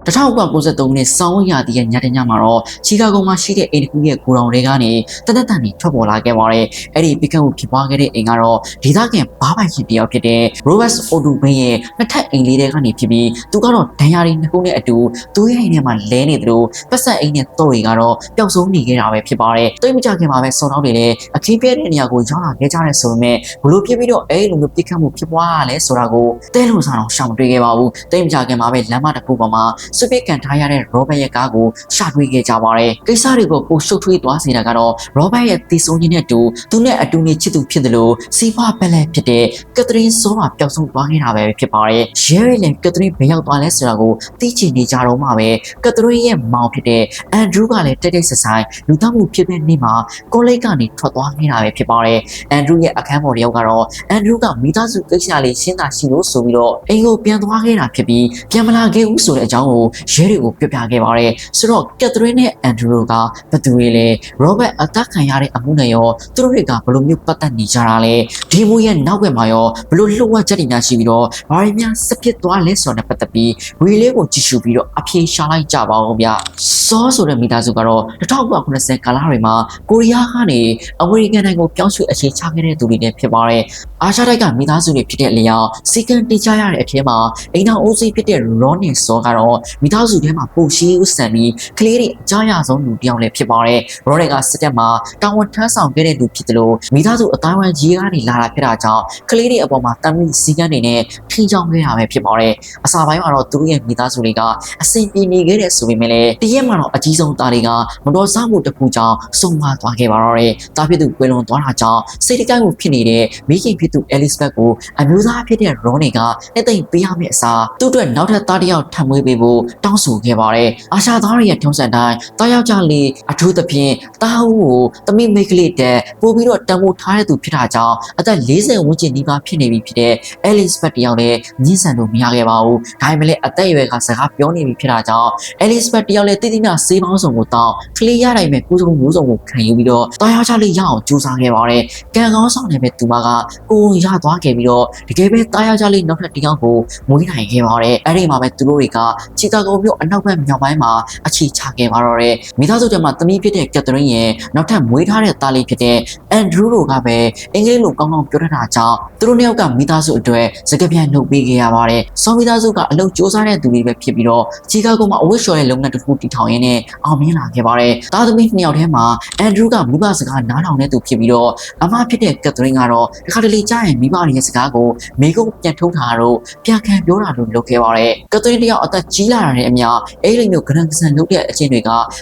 1993နှစ်ဆောင်းရာသီရဲ့ညတညမှာတော့ချီကာဂိုမှာရှိတဲ့အိမ်တစ်ခုရဲ့ကိုယ်တော်တွေကနေတနက်တန်ထွက်ပေါ်လာခဲ့ပါတယ်။အဲ့ဒီပြစ်ခတ်မှုဖြစ်ပွားခဲ့တဲ့အိမ်ကတော့ဒေသခံဘားပိုင်ရှင်တယောက်ဖြစ်တဲ့ Robert Odubin ရဲ့နှစ်ထပ်အိမ်လေးတွေကနေဖြစ်ပြီးသူကတော့ဒဏ်ရာတွေနှစ်ခုနဲ့အတူသူ့ရဲ့အိမ်ထဲမှာလဲနေသလိုပတ်ဆက်အိမ်နဲ့တော့တွေကတော့ပျောက်ဆုံးနေခဲ့တာပဲဖြစ်ပါတယ်။တိတ်မကြခင်မှာပဲစုံတော့တွေလည်းအခင်းပြဲတဲ့နေရာကိုရောက်လာခဲ့ကြတဲ့ဆိုပေမဲ့ဘလို့ဖြစ်ပြီးတော့အဲ့လိုမျိုးပြစ်ခတ်မှုဖြစ်ပွားရလဲဆိုတာကိုတဲလို့စားတော့ရှောင်တွေ့ခဲ့ပါဘူး။တိတ်မကြခင်မှာပဲလမ်းမတစ်ခုပေါ်မှာစွပစ်ကန်ထားရတဲ့ Robert ရဲ့ကားကိုရှာတွေ့ခဲ့ကြပါတယ်။ကိစ္စတွေကိုပိုရှုပ်ထွေးသွားစေတာကတော့ Robert ရဲ့တည်ဆုံခြင်းနဲ့တူသူနဲ့အတူနေချစ်သူဖြစ်တယ်လို့စီဖာပက်လက်ဖြစ်တဲ့ကက်သရင်းစောမှာပျောက်ဆုံးသွားခဲ့တာပဲဖြစ်ပါတယ်။ Jerry နဲ့ကက်သရင်းဘယ်ရောက်သွားလဲဆိုတာကိုသိချင်နေကြတော့မှပဲကက်သရင်းရဲ့မောင်ဖြစ်တဲ့ Andrew ကလည်းတိတ်တိတ်ဆဆိုင်လူသတ်မှုဖြစ်တဲ့နေ့မှာကောလိပ်ကနေထွက်သွားခဲ့တာပဲဖြစ်ပါတယ်။ Andrew ရဲ့အခန်းပေါ်တယောက်ကတော့ Andrew ကမိသားစုကိစ္စလေးရှင်းတာရှိလို့ဆိုပြီးတော့အိမ်ကိုပြန်သွားခဲ့တာဖြစ်ပြီးပြန်မလာခဲ့ဘူးဆိုတဲ့အကြောင်းကို Jerry ကိုပြောပြခဲ့ပါတယ်။ဆိုတော့ကက်သရင်းနဲ့ Andrew ကဘယ်သူတွေလဲ Robert အသက်ခံရတဲ့အမှုနဲ့ရောသူတို့တွေကဘယ်လိုမျိုးပတ်သက်နေကြတာလဲဒီမှုရဲ့နောက်ွယ်မှာရောဘယ်လိုလှုပ်ဝက်ချက်တွေများရှိပြီးတော့ဘာတွေများစဖြစ်သွားလဲဆိုတဲ့ပတ်သက်ပြီးရီလေးကိုကြည့်ရှုပြီးတော့အဖြေရှာလိုက်ကြပါဦးဗျ။စောဆိုတဲ့မိသားစုကတော့1990ကာလတွေမှာကိုရီးယားကနေအမေရိကန်နိုင်ငံကိုပြောင်းရွှေ့အခြေချခဲ့တဲ့သူတွေနဲ့ဖြစ်ပါတယ်။အာရှတိုက်ကမိသားစုတွေဖြစ်တဲ့အလျောက်စီကံတိကျရတဲ့အထက်မှာအိမ်တော်အိုးစီးဖြစ်တဲ့ Ronnie စောကတော့မိသားစုထဲမှာပိုရှိဦးဆန်ပြီးကလေးတွေအကြရဆုံးလူတစ်ယောက်လည်းဖြစ်ပါတယ်။ Ronnie ကစစ်တပ်မှာတာဝန်ထမ်းဆောင်ခဲ့တဲ့လူဖြစ်တယ်လို့မိသားစုအတိုင်းဝိုင်းကြီးကနေလာတာဖြစ်တာကြောင့်ကလေးတွေအပေါ်မှာတမ်းပြီးစီကံတွေနဲ့ထိချောင်းခဲ့တာပဲဖြစ်ပါတယ်။အစာပိုင်းမှာတော့သူတို့ရဲ့မိသားစုတွေကအဆင်ပြေနေခဲ့တဲ့ဆိုပေမဲ့လည်းတရက်မှာတော့အကြီးဆုံးသားတွေကမတော်စားမှုတစ်ခုကြောင့်ဆုံးမသွားခဲ့ပါတော့တယ်။တာဖြစ်သူကွယ်လွန်သွားတာကြောင့်စိတ်တကိုက်မှုဖြစ်နေတဲ့မိခင်ဖြစ်သူ Elizabeth ကိုအမျိုးသားဖြစ်တဲ့ Ronnie ကလက်သိမ့်ပေးရမယ့်အစားသူ့အတွက်နောက်ထပ်သားတစ်ယောက်ထပ်မွေးပေးဖို့တောင်းဆိုခဲ့ပါတယ်။အာရှသားတွေရဲ့ထုံးစံတိုင်းတားယောက်ျားလေးအထူးသဖြင့်တားဦးကိုသမီးမိတ်ကလေးတဲ့ပို့ပြီးတော့တံမိုးထားတဲ့သူဖြစ်တာကြောင့်အသက်40ဝန်းကျင်နီးပါးဖြစ်နေပြီဖြစ်တဲ့ Elizabeth တယောက်လည်းညှဉ်းဆန်လို့မရခဲ့ပါဘူး။ဒါပေမဲ့လည်းအသက်အရွယ်ကစကားပြောနေပြီဖြစ်တာကြောင့် Elizabeth တယောက်လည်းတိတိကျဆေးပေါင်းစုံကိုတောင်းကလေးရနိုင်မဲ့ကုသမှုမျိုးစုံကိုခံယူပြီးတော့တားယောက်ျားလေးရအောင်ကြိုးစားခဲ့ပါတယ်။ကံကောင်းဆောင်နေမဲ့သူမကကိုယ်ရသွားခဲ့ပြီးတော့တကယ်ပဲတားယောက်ျားလေးနောက်ထပ်တယောက်ကိုမွေးနိုင်ခဲ့ပါတယ်။အဲ့ဒီမှာပဲသူတို့တွေကချီကာဂိုမြို့အနောက်ဘက်မြောက်ပိုင်းမှာအခြေချခဲ့ပါတော့တယ်။မိသားစုတွေမှာသမီးဖြစ်တဲ့ကက်သရင်းရဲ့နောက်ထပ်မွေးထားတဲ့သားလေးဖြစ်တဲ့ Andrew တို့ကပဲအင်္ဂလိပ်လိုကောင်းကောင်းပြောတတ်တာကြောင့်သူတို့နှစ်ယောက်ကမိသားစုအတွက်စကားပြန်လုပ်ပေးခဲ့ရပါတယ်။ဆောင်းမိသားစုကအလုပ်စ조사တဲ့သူတွေပဲဖြစ်ပြီးတော့ချီကာဂိုမှာအဝတ်လျှော်တဲ့လုပ်ငန်းတစ်ခုတည်ထောင်ရင်းနဲ့အောင်မြင်လာခဲ့ပါတယ်။သားသမီးနှစ်ယောက်ထဲမှာ Andrew ကမိဘစကားနားထောင်တဲ့သူဖြစ်ပြီးတော့အမဖြစ်တဲ့ကက်သရင်းကတော့တစ်ခါတလေကြားရင်မိဘတွေရဲ့စကားကိုမိကုန်းပြန်ထုတ်တာတော့ပြန်ခံပြောတာလို့လုပ်ခဲ့ပါတယ်။ကက်သရင်းတယောက်အသက်ကြီးလာတဲ့အမျှအဲ့လိုမျိုးကရန်ကစန်လုပ်တဲ့အချင်းတွေ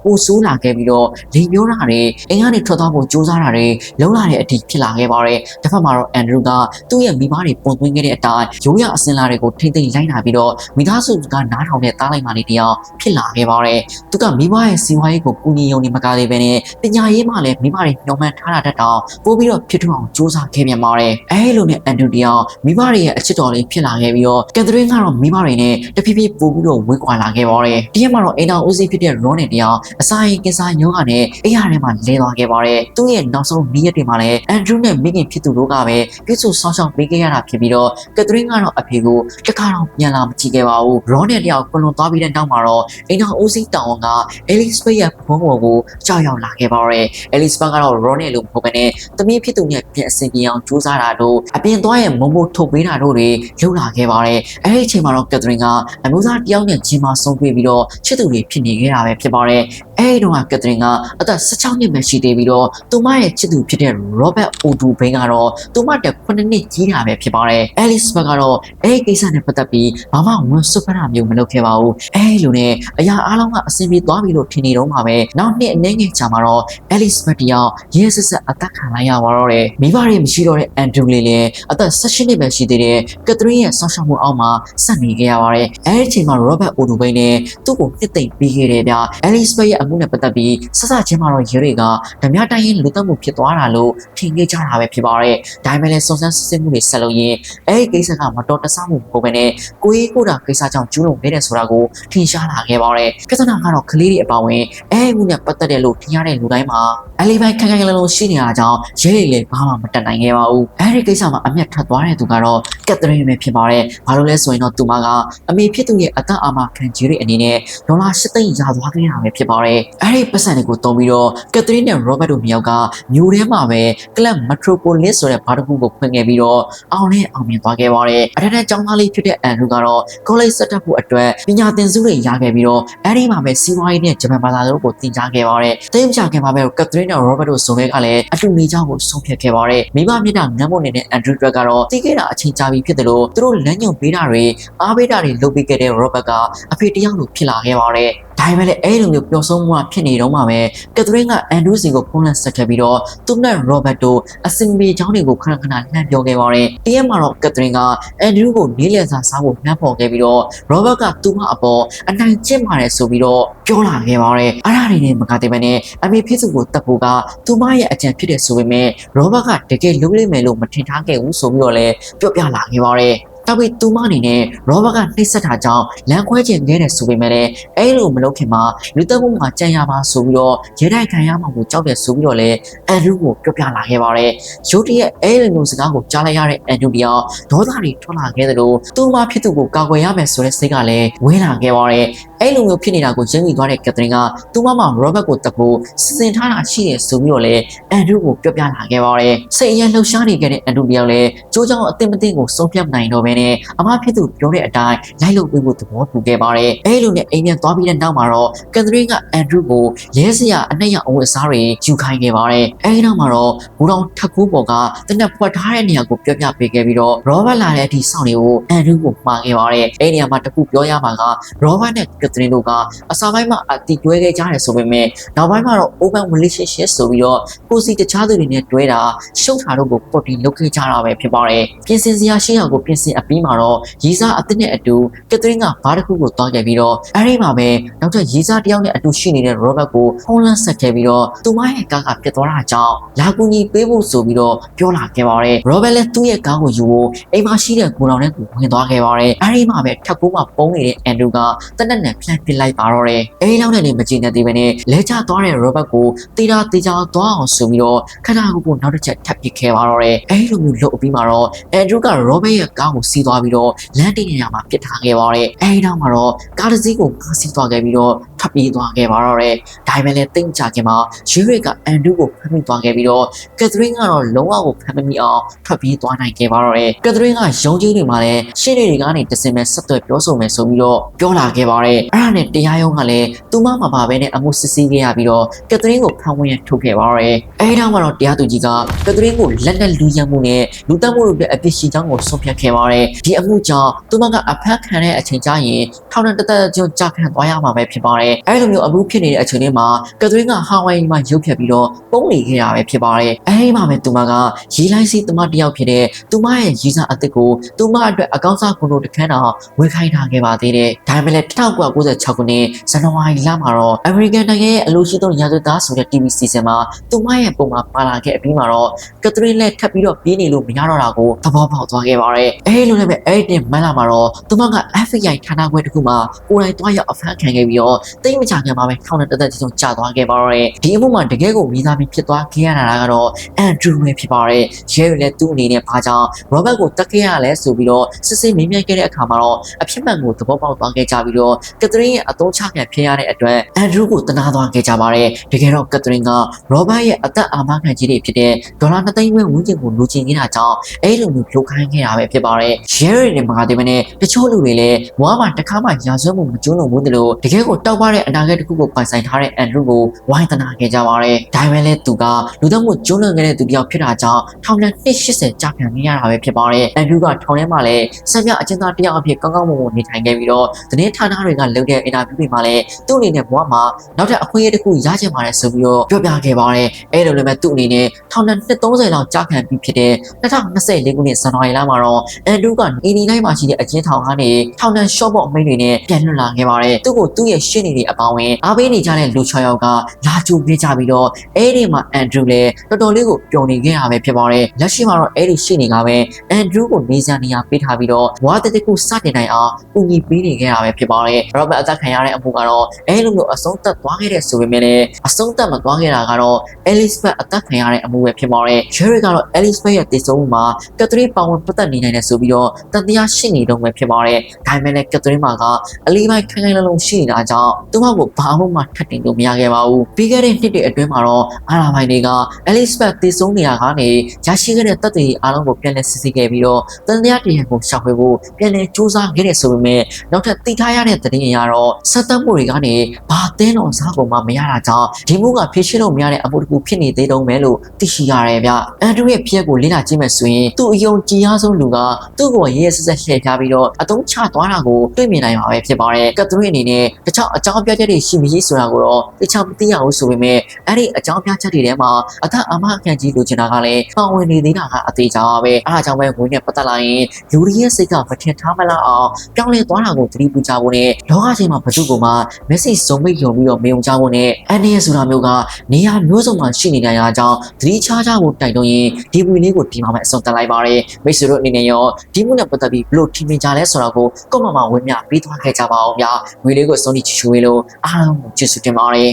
ကပိုဆိုးလာခဲ့ပြီးတော့လိမ်ပြောတာတွေအိမ်ကနေထွက်သွားဖို့စ조사တာတွေလုံးလာတဲ့အထိဖြစ်လာခဲ့ပါတယ်။တစ်ဖက်မှာတော့ Andrew ကသူ့ရဲ့မိဘတွေပုံသွင်းခဲ့တဲ့အတိုင်းရိုးရအစင်လာတွေကိုထိမ့်သိမ့်လိုက်လာပြီးတော့မိသားစုကနားထောင်တဲ့သားလိုက်မှလေးတယောက်ဖြစ်လာခဲ့ပါတယ်။သူကမိဘရဲ့စီဝါရေးကိုကူညီရုံနဲ့မကားသေးပဲနဲ့ပညာရေးမှလည်းမိဘတွေညှော်မှန်းထားတာတက်တောင်ပို့ပြီးတော့ဖြစ်ထွန်းအောင်စ조사ခဲ့ပြန်ပါတယ်။အဲလိုနဲ့ Andrew တယောက်မိဘတွေရဲ့အချစ်တော်လေးဖြစ်လာခဲ့ပြီးတော့ကက်သရင်းကတော့မိဘတွေနဲ့တဖြည်းဖြည်းပို့ပြီးတော့ဝေးကွာလာခဲ့ပါတယ်။ဒီရက်မှာတော့အိမ်တော်ဦးစီးဖြစ်တဲ့ Ronnie တယောက်အစာရင်ကင်ဆာရောဂါနဲ့အိမ်ရထဲမှာလဲသွားခဲ့ပါတယ်။သူ့ရဲ့နောက်ဆုံးနေ့ရက်တွေမှာလည်း Andrew နဲ့မိခင်ဖြစ်သူတို့ကပဲပြုစုဆောင်ရှောက်ပေးခဲ့ရတာဖြစ်ပြီးတော့ကက်သရင်းကတော့အဖေကိုတစ်ခါတော့ပြန်လာမကြည့်ခဲ့ပါဘူး။ Ronnie တယောက်ကွန်လွန်သွားပြီးတဲ့နောက်မှာတော့အိမ်တော်ဦးစီးတောင်က Elizabeth ရဲ့ဖုန်းပေါ်ကိုကြောက်ရောက်လာခဲ့ပါတယ်။ Elizabeth ကတော့ Ronnie လို့မဟုတ်ဘဲနဲ့သမီးဖြစ်သူနဲ့ပြန်အဆင်ပြေအောင်ကြိုးစားတာတို့အပြင်သွားရဲ့မုံမို့ထုတ်ပေးတာတို့တွေလုပ်လာခဲ့ပါတယ်။အဲဒီအချိန်မှာတော့ကက်သရင်းကအမျိုးသားတယောက်နဲ့ဂျင်မာဆုံးတွေ့ပြီးတော့ချစ်သူတွေဖြစ်နေခဲ့တာပဲဖြစ်ပါတယ်။အဲဒီတော့ကက်သရင်းကအသက်16နှစ်ပဲရှိသေးပြီးတော့သူမရဲ့ချစ်သူဖြစ်တဲ့ Robert Odubin ကတော့သူမတက်9နှစ်ကြီးတာပဲဖြစ်ပါတယ်။ Elizabeth ကတော့အဲဒီကိစ္စနဲ့ပတ်သက်ပြီးဘာမှဝန်စွပ်ဖက်တာမျိုးမလုပ်ခဲ့ပါဘူး။အဲဒီလိုနဲ့အရာအားလုံးကအဆင်ပြေသွားပြီလို့ထင်နေတော့မှပဲနောက်နှစ်အနည်းငယ်ကြာမှာတော့ Elizabeth တယောက်ရဲစစ်စစ်အသက်ခံလိုက်ရပါတော့တယ်။မိဘတွေမရှိတော့တဲ့ Andrew လေးလည်းအသက်18နှစ်ပဲရှိသေးတဲ့ကက်သရင်းရဲ့ဆောင်းရှောက်မှုအောက်မှာဆက်နေခဲ့ရပါတယ်။အဲဒီအချိန်မှာ Robert Odubin နဲ့သူ့ကိုနှစ်သိမ့်ပေးခဲ့တယ်ဗျ။ Elizabeth ရဲ့အ မှုနဲ့ပတ်သက်ပြီးဆက်စချင်းမှာတော့ရဲတွေကဓမြတိုင်းရင်လူတက်မှုဖြစ်သွားတာလို့ထင်ခဲ့ကြတာပဲဖြစ်ပါတယ်။ဒါပေမဲ့လည်းစုံစမ်းစစ်ဆေးမှုတွေဆက်လုပ်ရင်းအဲဒီကိစ္စကမတော်တဆမှုပုံပဲနဲ့ကိုကြီးကိုတာကိစ္စကြောင့်ကျူးလွန်ခဲ့တဲ့ဆိုတာကိုထင်ရှားလာခဲ့ပါတယ်။ပြဿနာကတော့ကလေးတွေအပါအဝင်အဲဒီမှုနဲ့ပတ်သက်တဲ့လို့ထင်ရတဲ့လူတိုင်းမှာအလီဘိုင်ခိုင်ခိုင်လုံလုံရှိနေတာကြောင့်ရဲတွေလည်းဘာမှမတတ်နိုင်ခဲ့ပါဘူး။အဲဒီကိစ္စမှာအမျက်ထပ်သွားတဲ့သူကတော့ကက်သရင်းပဲဖြစ်ပါတယ်။ဘာလို့လဲဆိုရင်တော့သူမကအမေဖြစ်သူရဲ့အသက်အာမခံကြီးတွေအနေနဲ့ဒေါ်လာ8သိန်းရသွားခဲ့တာပဲဖြစ်ပါတယ်။အဲဒီပတ်စံတွေကိုတုံးပြီးတော့ကက်သရင်းနဲ့ရောဘတ်တို့မြောက်ကမျိုးထဲမှာပဲကလပ်မက်ထရိုပိုလစ်ဆိုတဲ့ဘာတစ်ခုကိုဖွင့်ခဲ့ပြီးတော့အောင်မြင်သွားခဲ့ပါတယ်။အထက်ကျောင်းသားလေးဖြစ်တဲ့အန်ဒရူကတော့ကောလိပ်ဆက်တက်ဖို့အတွက်ပညာသင်စုတွေရခဲ့ပြီးတော့အဲဒီမှာပဲစီးပွားရေးနဲ့ဂျပန်ဘာသာတို့ကိုသင်ကြားခဲ့ပါတယ်။တိတ်မချခင်မှာပဲကက်သရင်းနဲ့ရောဘတ်တို့ဆိုရဲကလည်းအတူနေကြဖို့ဆုံးဖြတ်ခဲ့ပါတယ်။မိဘမျက်နှာငမ်းမွနေတဲ့အန်ဒရူကတော့တီးခဲ့တာအချိန်ကြာပြီဖြစ်တယ်လို့သူတို့လမ်းညွှန်ပေးတာတွေအားပေးတာတွေလုပ်ပေးခဲ့တဲ့ရောဘတ်ကအဖေတယောက်လိုဖြစ်လာခဲ့ပါတယ်။ဒါပေမဲ့လည်းအဲဒီလိုမျိုးပျော်ဆုံးမှုဖြစ်နေတော့မှပဲကက်သရင်းကအန်ဒရူးစီကိုဖုန်းလက်ဆက်ခဲ့ပြီးတော့သူနဲ့ရောဘတ်တို့အစင်မေချောင်းတွေကိုခဏခဏလှမ်းပြောခဲ့ပါတယ်။တရက်မှာတော့ကက်သရင်းကအန်ဒရူးကိုလေးလံစာစားဖို့နှမ်းဖော်ခဲ့ပြီးတော့ရောဘတ်ကသူ့မအပေါ်အနိုင်ကျင့်ပါတယ်ဆိုပြီးတော့ပြောလာခဲ့ပါတယ်။အဲ့ဒါတွေနဲ့မကတဲ့ပဲနဲ့အမေဖြစ်သူကိုတတ်ဖို့ကသူမရဲ့အကြံဖြစ်တဲ့ဆိုပေမဲ့ရောဘတ်ကတကယ်လုပ်လိမ့်မယ်လို့မထင်ထားခဲ့ဘူးဆိုပြီးတော့လည်းပြောပြလာခဲ့ပါတယ်။တောက်ပြီးသူမအနေနဲ့ရောဘတ်ကနှိမ့်ဆက်တာကြောင့်လမ်းခွဲကျင်ခဲ့တယ်ဆိုပေမဲ့လည်းအဲ့လိုမလုပ်ခင်မှာလူသက်မှုမှာကြံရပါဆိုပြီးတော့ရဲတိုက်ခံရမှာကိုကြောက်တယ်ဆိုပြီးတော့လည်းအန်ဒရူးကိုပြောပြလာခဲ့ပါတယ်။ရုတ်တရက်အဲ့လိုမျိုးစကားကိုကြားလိုက်ရတဲ့အန်ဒရူးပြောင်းဒေါသတွေထွက်လာခဲ့တယ်လို့သူမဖြစ်သူကိုကာကွယ်ရမယ်ဆိုတဲ့စိတ်ကလည်းဝဲလာခဲ့ပါတယ်။အဲ့လိုမျိုးဖြစ်နေတာကိုရင်းမိသွားတဲ့ကက်သရင်းကသူမမှာရောဘတ်ကိုတတ်ဖို့စီစဉ်ထားတာရှိတယ်ဆိုပြီးတော့လည်းအန်ဒရူးကိုပြောပြလာခဲ့ပါတယ်။စိတ်အရန်လှုပ်ရှားနေခဲ့တဲ့အန်ဒရူးပြောင်းလည်းကြိုးကြောင်အသင်မသိကိုဆုံးဖြတ်နိုင်တော့ပဲနဲ့အမဖြစ်သူပြောတဲ့အတိုင်းလိုက်လုပ်ပေးဖို့သဘောတူခဲ့ပါတယ်။အဲ့လိုနဲ့အိမ်ပြန်သွားပြီးတဲ့နောက်မှာတော့ကက်သရင်းကအန်ဒရူးကိုရဲစရာအနှက်ရအဝတ်အစားတွေယူခိုင်းခဲ့ပါတယ်။အဲ့ဒီနောက်မှာတော့ဘူတောင်ထက်ကူးပေါ်ကတနက်ဖွက်ထားတဲ့နေရာကိုပြောပြပေးခဲ့ပြီးတော့ရောဘတ်လာတဲ့အထိစောင့်နေဖို့အန်ဒရူးကိုမှာခဲ့ပါတယ်။အဲ့ဒီနေရာမှာတခုပြောရမှာကရောဘတ်နဲ့ကက်သရင်းတို့ကအစားပိုင်းမှာအတီတွဲခဲ့ကြတယ်ဆိုပေမဲ့နောက်ပိုင်းမှာတော့ open relationship ဆိုပြီးတော့ကိုစီတခြားသူတွေနဲ့တွဲတာရှုပ်တာတို့ကိုပေါ်တင်လုပ်ခဲ့ကြတာပဲဖြစ်ပါတယ်။ပြင်ဆင်စရာရှိတာကိုပြင်ဆင်အပြီးမှာတော့ရီစာအသစ်နဲ့အတူကက်သရင်းကဘားတစ်ခုကိုတွားခဲ့ပြီးတော့အဲဒီမှာပဲနောက်ထပ်ရီစာတယောက်နဲ့အတူရှိနေတဲ့ရောဘတ်ကိုဖုန်းလန်းဆက်ခဲ့ပြီးတော့သူမရဲ့ကားကပြတ်သွားတာကြောင့်လာကူညီပေးဖို့ဆိုပြီးတော့ပြောလာခဲ့ပါတယ်။ရောဘတ်လည်းသူ့ရဲ့ကားကိုယူဖို့အိမ်မှာရှိတဲ့ကိုတော်နဲ့ကိုဝင်သွားခဲ့ပါတယ်။အဲဒီမှာပဲထပ်ကူးမှပုံနေတဲ့အန်ဒရူးကတနက်နဲ့ပြန်ပစ်လိုက်ပါတော့တယ်။အဲဒီလောက်နဲ့လည်းမကြည့်နေသေးပဲနဲ့လဲကျသွားတဲ့ရောဘတ်ကိုတေချာသွားအောင်ဆိုပြီးတော့ခဏကိုနောက်တစ်ချက်ထပ်ပစ်ခဲ့ပါတော့တယ်။အဲဒီလိုမျိုးလုပ်ပြီးမှတော့အန်ဒရူးကရောဘတ်ရဲ့ကားကိုစီးသွားပြီးတော့လမ်းတင်နေရမှာပြစ်ထားခဲ့ပါတယ်။အဲဒီနောက်မှာတော့ကားတစ်စီးကိုကားစီးသွားခဲ့ပြီးတော့ထပ်ပြေးသွားခဲ့ပါတော့တယ်။ဒါပေမဲ့လည်းတိတ်ကြခင်မှာယူရစ်ကအန်ဒရူးကိုဖမ်းမိသွားခဲ့ပြီးတော့ကက်သရင်းကတော့လုံးဝကိုဖမ်းမမိအောင်ထွက်ပြေးသွားနိုင်ခဲ့ပါတော့တယ်။ကက်သရင်းကရုံးကြီးတွေမှာလည်းရှင်းတွေကနေတစင်မဲ့ဆက်သွယ်ပြောဆိုမယ်ဆိုပြီးတော့ပြောလာခဲ့ပါတယ်။အဲ့ဒါနဲ့တရားရုံးကလည်းသူမမှာပါပဲနဲ့အမှုစစ်ဆေးခဲ့ရပြီးတော့ကက်သရင်းကိုဖမ်းဝင်ရထုတ်ခဲ့ပါတော့တယ်။အဲဒီနောက်မှာတော့တရားသူကြီးကကက်သရင်းကိုလက်နက်လူရန်မှုနဲ့လူတက်မှုတို့ရဲ့အပြစ်ရှိကြောင်းကိုဆုံးဖြတ်ခဲ့ပါတယ်။ဒီအမှုကြောင့်သူမကအဖမ်းခံတဲ့အချိန်ကျရင်ထောင်နဲ့တသက်ကျွန်းကြာခံသွားရမှာပဲဖြစ်ပါတယ်။အဲဒီလိုမျိုးအမှုဖြစ်နေတဲ့အချိန်လေးမှာကက်သရင်းကဟာဝိုင်မှာရုပ်ဖြတ်ပြီးတော့ပုံနေခဲ့တာပဲဖြစ်ပါတယ်။အဲဒီမှာပဲသူမကရေလိုက်စီသူမတယောက်ဖြစ်တဲ့သူမရဲ့ရီစာအသစ်ကိုသူမအတွက်အကောင့်စားကွန်ဒိုတခန်းတော်ဝယ်ခိုင်းထားခဲ့ပါသေးတယ်။ဒါပေမဲ့လည်း1996ခုနှစ်ဇန်နဝါရီလမှာတော့ American နိုင်ငံရဲ့အလို့ရှိသောရာဇဝတ်သားဆိုတဲ့ TV season မှာသူမရဲ့ပုံမှာပါလာခဲ့အပြီးမှာတော့ကက်သရင်းလည်းထပ်ပြီးတော့ပြေးနေလို့မရတော့တာကိုသဘောပေါက်သွားခဲ့ပါတယ်။အဲဒီလိုနဲ့ပဲအဲ့ဒီမန်လာမှာတော့သူမက FBI ဌာနခွဲတစ်ခုမှာကိုယ်တိုင်တွားရောက်အဖမ်းခံခဲ့ပြီးတော့တိတ်မချခင်မှာပဲထောင်နဲ့တက်ကြီးဆုံးကြာသွားခဲ့ပါတော့တယ်။ဒီအမှုမှာတကယ်ကိုမိသားစုဖြစ်သွားခဲ့ရတာကတော့အန်ဒရူးပဲဖြစ်ပါတယ်။ရဲတွေလည်းသူ့အနေနဲ့ဘာကြောင့်ရောဘတ်ကိုတက်ခဲ့ရလဲဆိုပြီးတော့စစ်စစ်မေးမြန်းခဲ့တဲ့အခါမှာတော့အဖြစ်မှန်ကိုသဘောပေါက်သွားခဲ့ကြပြီးတော့ကက်သရင်းရဲ့အသုံးချခံဖြစ်ရတဲ့အတွက်အန်ဒရူးကိုတနာသွားခဲ့ကြပါတယ်။တကယ်တော့ကက်သရင်းကရောဘတ်ရဲ့အသက်အာမခံကြီးတွေဖြစ်တဲ့ဒေါ်လာ2သိန်းဝန်းကျင်ကိုလူချင်နေတာကြောင့်အဲ့လိုမျိုးလုပ်ခိုင်းခဲ့တာပဲဖြစ်ပါတယ်။ရဲတွေနဲ့မကားသေးမနဲ့တချို့လူတွေလည်းဘဝမှာတစ်ခါမှရာဇဝတ်မှုမကျူးလွန်ဘူးတယ်လို့တကယ်ကိုတောက်ပတဲ့အနာဂတ်တစ်ခုကိုပိုင်ဆိုင်ထားတဲ့အန်ဒရူးကိုဝိုင်းတနာခဲ့ကြပါတယ်။ဒါပေမဲ့လည်းသူကလူသတ်မှုကျူးလွန်ခဲ့တဲ့သူတစ်ယောက်ဖြစ်တာကြောင့်ထောင်နဲ့280ကြာခံနေရတာပဲဖြစ်ပါတယ်။အန်ဒရူးကထောင်ထဲမှာလည်းဆက်ပြအကျဉ်းသားတစ်ယောက်အဖြစ်ကောင်းကောင်းမွန်မွန်နေထိုင်ခဲ့ပြီးတော့သတင်းဌာနတွေကလုပ်တဲ့အင်တာဗျူးတွေမှာလည်းသူ့အနေနဲ့ဘဝမှာနောက်ထပ်အခွင့်အရေးတစ်ခုရချင်ပါတယ်ဆိုပြီးတော့ပြောပြခဲ့ပါတယ်။အဲ့လိုလည်းပဲသူ့အနေနဲ့ထောင်နဲ့30လောက်ကြာခံပြီးဖြစ်တဲ့2024ခုနှစ်ဇန်နဝါရီလမှာတော့အန်ဒရူး Andrew ကနေနေတိုင်းမှာရှိတဲ့အကျဉ်းထောင်ကနေထောင်နှံရှော့ဘော့အမိန့်တွေနဲ့ပြန်လွတ်လာခဲ့ပါတယ်သူ့ကိုသူ့ရဲ့ရှင်းနေတဲ့အပေါင်းဝင်အားပေးနေကြတဲ့လူ6ယောက်ကလာကြိုခဲ့ကြပြီးတော့အဲ့ဒီမှာ Andrew လည်းတော်တော်လေးကိုပျော်နေခဲ့ရပဲဖြစ်ပါတယ်လက်ရှိမှာတော့အဲ့ဒီရှင်းနေကပဲ Andrew ကိုနေစံနေရာပေးထားပြီးတော့ဝါတက်တက်ကိုစတင်နိုင်အောင်ကူညီပေးနေခဲ့ရပဲဖြစ်ပါတယ် Robert အသက်ခံရတဲ့အမှုကတော့အဲ့လိုမျိုးအဆုံးသတ်သွားခဲ့တဲ့ဆိုပေမဲ့လည်းအဆုံးသတ်မသွားခဲ့တာကတော့ Elizabeth အသက်ခံရတဲ့အမှုပဲဖြစ်ပါတယ် Jerry ကတော့ Elizabeth ရဲ့တည်ဆုံမှုမှာ Catherine ပါဝင်ပတ်သက်နေနိုင်တယ်ဆိုပြီးတော့တန်တရားရှိနေတော့ပဲဖြစ်ပါတယ်ဒါပေမဲ့လည်း Catherine မှာကအလေးပိုင်းခိုင်ခိုင်လုံလုံရှိနေတာကြောင့်သူ့ဘာကိုဘာမှထပ်တင်လို့မရခဲ့ပါဘူးပြီးခဲ့တဲ့နှစ်တွေအတွင်းမှာတော့အာဏာပိုင်တွေက Elizabeth တည်ဆုံနေရကနေရရှိခဲ့တဲ့တပ်တွေအားလုံးကိုပြန်လည်စစ်ဆေးခဲ့ပြီးတော့တန်တရားတရားကိုရှာဖွေဖို့ပြန်လည်စူးစမ်းခဲ့တဲ့ဆိုပေမဲ့နောက်ထပ်သိထားရတဲ့သတင်းအရတော့ဆက်သက်မှုတွေကနေဘာတင်းတော်စားကုန်မှမရတာကြောင့်ဒီမှုကဖြစ်ရှင်းလို့မရတဲ့အမှုတစ်ခုဖြစ်နေသေးတော့မယ်လို့သိရှိရတယ်ဗျအန်ဒရူရဲ့ဖြစ်ကိုလေ့လာကြည့်မယ်ဆိုရင်သူ့အယုံကြည်အားဆုံးလူကသူ့ကိုရဲရဲဆက်ဆက်လှည့်ပြပြီးတော့အတုံးချသွားတာကိုတွေ့မြင်နိုင်မှာပဲဖြစ်ပါတယ်ကက်သရစ်အနေနဲ့တခြားအကြောင်းပြချက်တွေရှိမရှိဆိုတာကိုတော့တခြားမသိရဘူးဆိုပေမဲ့အဲ့ဒီအကြောင်းပြချက်တွေထဲမှာအသက်အာမခံကြီးလိုချင်တာကလည်းပါဝင်နေသေးတာကအသေးချောပဲအဲ့ဒါကြောင့်ပဲဝင်နဲ့ပတ်သက်လာရင်လူတွေရဲ့စိတ်ကမထင်ထားမလားအောင်ပြောင်းလဲသွားတာကိုသတိပြုကြဖို့နဲ့လောကကြီးမှာဘယ်သူမှမက်ဆေ့စုံမိတ်ယုံပြီးတော့မယုံကြဖို့နဲ့အန်ဒီရဲ့ဆိုတာမျိုးကနေရာမျိုးစုံမှာရှိနေတဲ့အကြောင်းသတိချကြဖို့တိုက်တွန်းရင်ဒီဝီလေးကိုဒီမှာပဲအဆုံးသတ်လိုက်ပါတယ်မိတ်ဆွေတို့အနေနဲ့ရောဒီမှုနဲ့ပတ်သက်ပြီးဘယ်လိုထင်မြင်ကြလဲဆိုတာကိုကွန်မန့်မှာဝင်ပြပေးသွားခဲ့ကြပါအောင်ဗျာဝီလေးကိုစုံကြည့်ချူလို့အားလုံးကိုကျေးဇူးတင်ပါတယ်